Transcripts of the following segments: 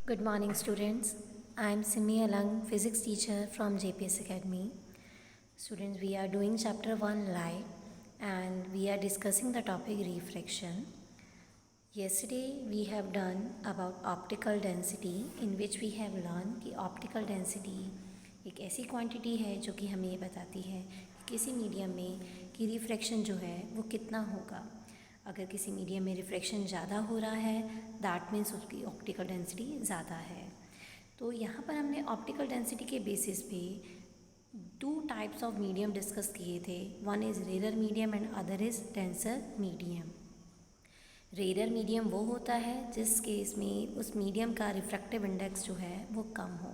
Good morning, students. I am Simi Alang, physics teacher from JPS Academy. Students, we are doing chapter 1 light and we are discussing the topic refraction. Yesterday we have done about optical density, in which we have learned कि optical density एक ऐसी quantity है जो कि हमें ये बताती है कि किसी मीडियम में कि रिफ्रैक्शन जो है वो कितना होगा। अगर किसी मीडियम में रिफ्रैक्शन ज़्यादा हो रहा है दैट मीन्स उसकी ऑप्टिकल डेंसिटी ज़्यादा है। तो यहाँ पर हमने ऑप्टिकल डेंसिटी के बेसिस पे two types of medium discuss किए थे। One is rarer medium and other is denser medium. Rarer medium वो होता है जिस केस में उस मीडियम का रिफ्रैक्टिव इंडेक्स जो है वो कम हो,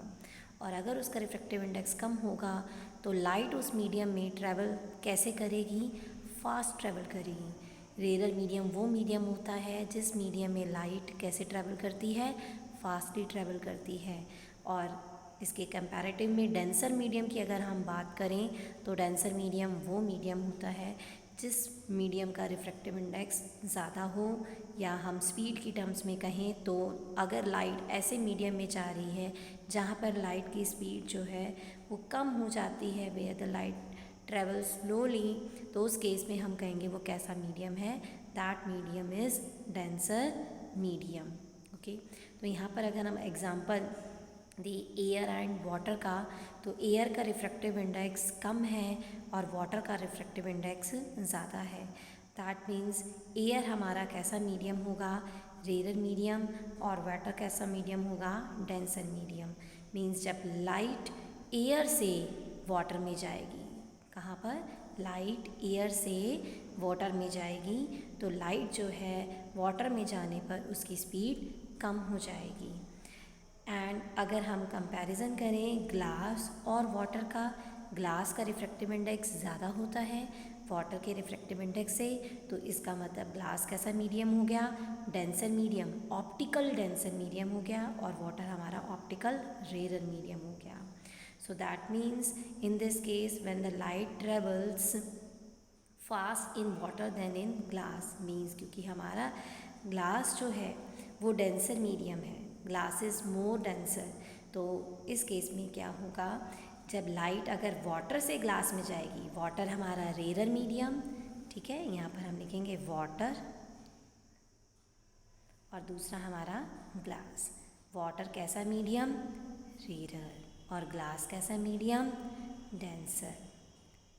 और अगर उसका रिफ्रैक्टिव इंडेक्स कम होगा तो लाइट उस मीडियम में ट्रैवल कैसे करेगी, फास्ट ट्रैवल करेगी। रेरर मीडियम वो मीडियम होता है जिस मीडियम में लाइट कैसे ट्रैवल करती है, फास्टली ट्रैवल करती है। और इसके कंपैरेटिव में डेंसर मीडियम की अगर हम बात करें तो डेंसर मीडियम वो मीडियम होता है जिस मीडियम का रिफ्रैक्टिव इंडेक्स ज़्यादा हो, या हम स्पीड की टर्म्स में कहें तो अगर लाइट ऐसे मीडियम में जा रही है जहाँ पर लाइट की स्पीड जो है वो कम हो जाती है, where the light travel slowly, तो उस केस में हम कहेंगे वो कैसा मीडियम है, that medium is denser medium. Okay, तो यहाँ पर अगर हम example the air and water का, तो एयर का रिफ्रैक्टिव इंडेक्स कम है और वाटर का रिफ्रैक्टिव इंडेक्स ज़्यादा है। दैट मीन्स एयर हमारा कैसा मीडियम होगा, रेरर मीडियम, और वाटर कैसा मीडियम होगा, डेंसर मीडियम। मीन्स जब लाइट एयर से वाटर में जाएगी, कहाँ पर, लाइट एयर से वाटर में जाएगी, तो लाइट जो है वाटर में जाने पर उसकी स्पीड कम हो जाएगी। एंड अगर हम कंपैरिजन करें ग्लास और वाटर का, ग्लास का रिफ्रैक्टिव इंडेक्स ज़्यादा होता है वाटर के रिफ्रैक्टिव इंडेक्स से, तो इसका मतलब ग्लास कैसा मीडियम हो गया, denser medium, optical denser medium हो गया, और वाटर हमारा ऑप्टिकल रेरर मीडियम हो गया। So that means in this case when the light travels fast in water then in glass, means क्योंकि हमारा ग्लास जो है वो डेंसर मीडियम है, ग्लास इज़ मोर डेंसर, तो इस केस में क्या होगा, जब लाइट अगर वाटर से ग्लास में जाएगी, वाटर हमारा रेरर मीडियम, ठीक है, यहाँ पर हम लिखेंगे वाटर, और दूसरा हमारा ग्लास। वाटर कैसा मीडियम, रेरर, और ग्लास कैसा मीडियम, डेंसर।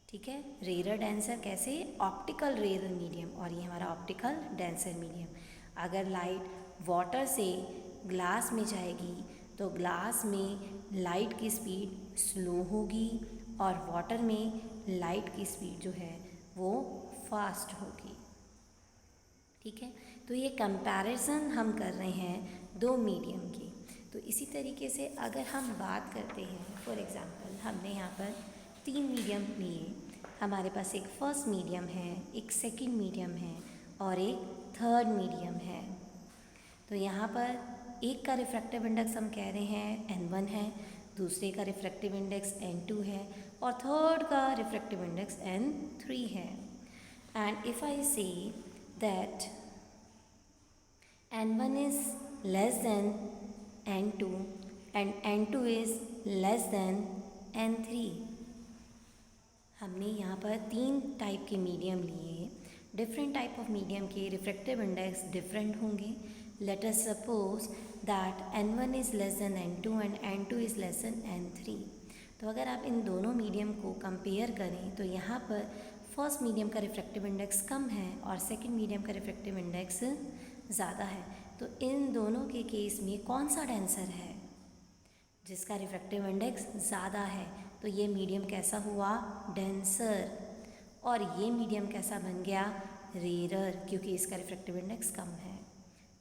ठीक है, रेरर डेंसर कैसे, ऑप्टिकल रेरर मीडियम, और ये हमारा ऑप्टिकल डेंसर मीडियम। अगर लाइट वाटर से ग्लास में जाएगी तो ग्लास में लाइट की स्पीड स्लो होगी और वाटर में लाइट की स्पीड जो है वो फास्ट होगी। ठीक है, तो ये कंपैरिजन हम कर रहे हैं दो मीडियम की। तो इसी तरीके से अगर हम बात करते हैं, फॉर एग्ज़ाम्पल हमने यहाँ पर तीन मीडियम लिए, हमारे पास एक फर्स्ट मीडियम है, एक सेकंड मीडियम है और एक थर्ड मीडियम है। तो यहाँ पर एक का रिफ्रैक्टिव इंडेक्स हम कह रहे हैं n1 है, दूसरे का रिफ्रैक्टिव इंडेक्स n2 है, और थर्ड का रिफ्रैक्टिव इंडेक्स n3 है। And if I say that n1 is less than n2 and n2 is less than n3, हमने यहाँ पर तीन टाइप के मीडियम लिए, डिफरेंट टाइप ऑफ मीडियम के रिफ्रैक्टिव इंडेक्स डिफरेंट होंगे। Let us suppose that n1 is less than n2 and n2 is less than n3। तो अगर आप इन दोनों मीडियम को कंपेयर करें तो यहाँ पर फर्स्ट मीडियम का रिफ्रैक्टिव इंडेक्स कम है और सेकंड मीडियम का रिफ्रैक्टिव इंडेक्स ज़्यादा है। तो इन दोनों के केस में कौन सा डेंसर है, जिसका रिफ्रैक्टिव इंडेक्स ज़्यादा है, तो ये मीडियम कैसा हुआ, डेंसर, और ये मीडियम कैसा बन गया, रेरर, क्योंकि इसका रिफ्रैक्टिव इंडेक्स कम है।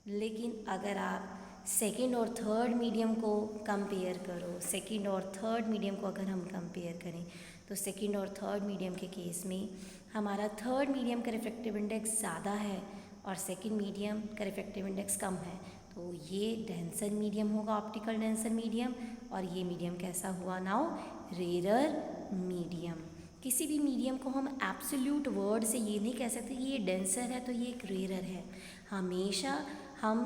लेकिन अगर आप सेकंड और थर्ड मीडियम को कंपेयर करो, सेकंड और थर्ड मीडियम को अगर हम कंपेयर करें तो सेकंड और थर्ड मीडियम के केस में हमारा थर्ड मीडियम का रिफ्रैक्टिव इंडेक्स ज़्यादा है और सेकंड मीडियम का रिफ्रैक्टिव इंडेक्स कम है, तो ये डेंसर मीडियम होगा, ऑप्टिकल डेंसर मीडियम, और ये मीडियम कैसा हुआ नाउ, रेरर मीडियम। किसी भी मीडियम को हम एब्सोल्यूट वर्ड से ये नहीं कह सकते कि ये डेंसर है तो ये एक रेरर है। हमेशा हम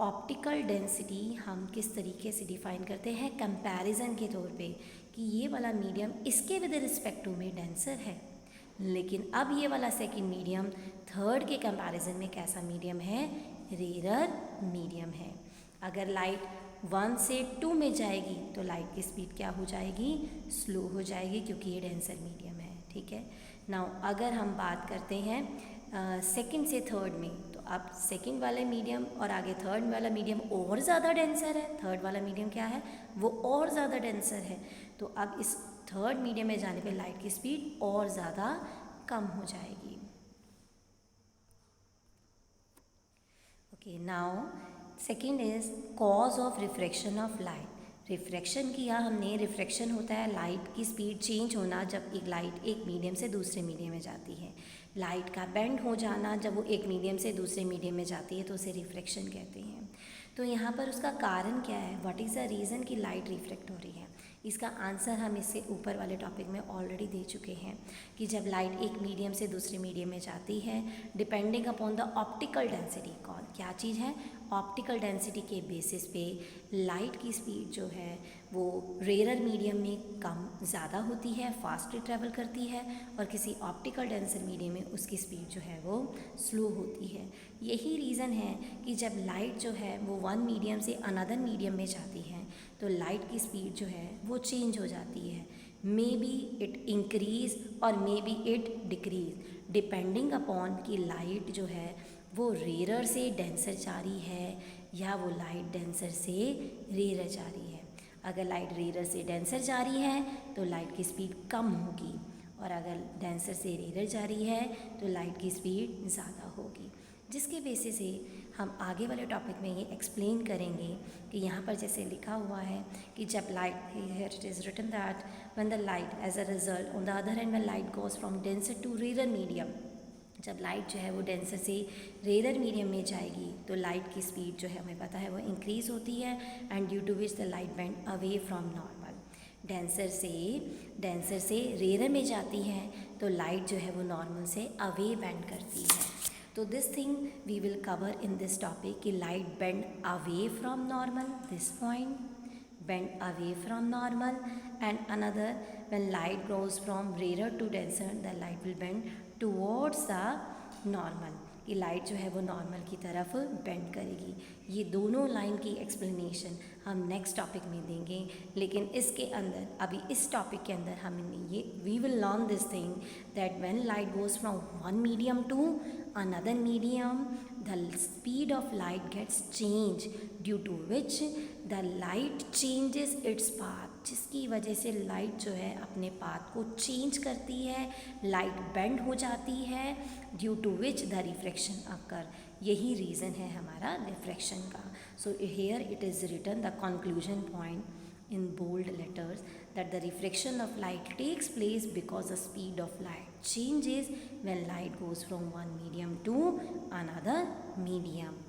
ऑप्टिकल डेंसिटी हम किस तरीके से डिफाइन करते हैं कंपैरिजन के तौर पे कि ये वाला मीडियम इसके विद रिस्पेक्ट टू में डेंसर है, लेकिन अब ये वाला सेकंड मीडियम थर्ड के कंपैरिजन में कैसा मीडियम है, रेयर मीडियम है। अगर लाइट 1 से 2 में जाएगी तो लाइट की स्पीड क्या हो जाएगी, स्लो हो जाएगी, क्योंकि ये डेंसर मीडियम है। ठीक है। नाउ अगर हम बात करते हैं सेकंड से थर्ड में, तो अब सेकंड वाले मीडियम और आगे थर्ड वाला मीडियम और ज़्यादा डेंसर है। थर्ड वाला मीडियम क्या है, वो और ज़्यादा डेंसर है। तो अब इस थर्ड मीडियम में जाने पे लाइट की स्पीड और ज़्यादा कम हो जाएगी। Okay, now second is cause of refraction of light. Refraction किया हमने, रिफ्रैक्शन होता है लाइट की स्पीड चेंज होना जब एक लाइट एक मीडियम से दूसरे मीडियम में जाती है। लाइट का बेंड हो जाना जब वो एक मीडियम से दूसरे मीडियम में जाती है तो उसे रिफ्रैक्शन कहते हैं। तो यहाँ पर उसका कारण क्या है, व्हाट इज़ द रीज़न कि लाइट रिफ्लेक्ट हो रही है, इसका आंसर हम इससे ऊपर वाले टॉपिक में ऑलरेडी दे चुके हैं कि जब लाइट एक मीडियम से दूसरे मीडियम में जाती है, depending upon the optical density, कौन क्या चीज़ है, ऑप्टिकल डेंसिटी के बेसिस पे लाइट की स्पीड जो है वो रेयर मीडियम में कम ज़्यादा होती है, फास्टली ट्रैवल करती है, और किसी ऑप्टिकल डेंसर मीडियम में उसकी स्पीड जो है वो स्लो होती है। यही रीज़न है कि जब लाइट जो है वो वन मीडियम से अनदर मीडियम में जाती है तो लाइट की स्पीड जो है वो चेंज हो जाती है। मे बी इट इंक्रीज और may be it decrease, depending upon कि लाइट जो है वो रेयर से डेंसर जा रही है या वो लाइट डेंसर से रेयर जा रही है। अगर लाइट रेयर से डेंसर जा रही है तो लाइट की स्पीड कम होगी, और अगर डेंसर से रेयर जा रही है तो लाइट की स्पीड ज़्यादा होगी। जिसके बेसिस से हम आगे वाले टॉपिक में ये एक्सप्लेन करेंगे कि यहाँ पर जैसे लिखा हुआ है कि जब light, here it is written that when the light as a result on the other hand when light goes from denser to rare medium, जब लाइट जो है वो डेंसर से रेयर मीडियम में जाएगी तो लाइट की स्पीड जो है हमें पता है वो इंक्रीज़ होती है, and due to which the light bend away from normal. Denser से रेयर में जाती है तो लाइट जो है वो नॉर्मल से अवे बेंड करती है। तो this thing we will cover in this topic कि light bend away from normal, this point bend away from normal, and another when light goes from rarer to denser the light will bend towards the normal, कि light जो है वो normal की तरफ bend करेगी। ये दोनों लाइन की एक्सप्लेनेशन हम नेक्स्ट टॉपिक में देंगे, लेकिन इसके अंदर अभी इस टॉपिक के अंदर हमने ये we will learn this thing that when light goes from one medium to another medium the speed of light gets changed due to which the light changes its path, जिसकी वजह से लाइट जो है अपने पाथ को change करती है, light bend हो जाती है, due to which the refraction occur. यही रीज़न है हमारा रिफ्रैक्शन का। So here it is written the conclusion point in bold letters that the refraction of light takes place because the speed of light changes when light goes from one medium to another medium.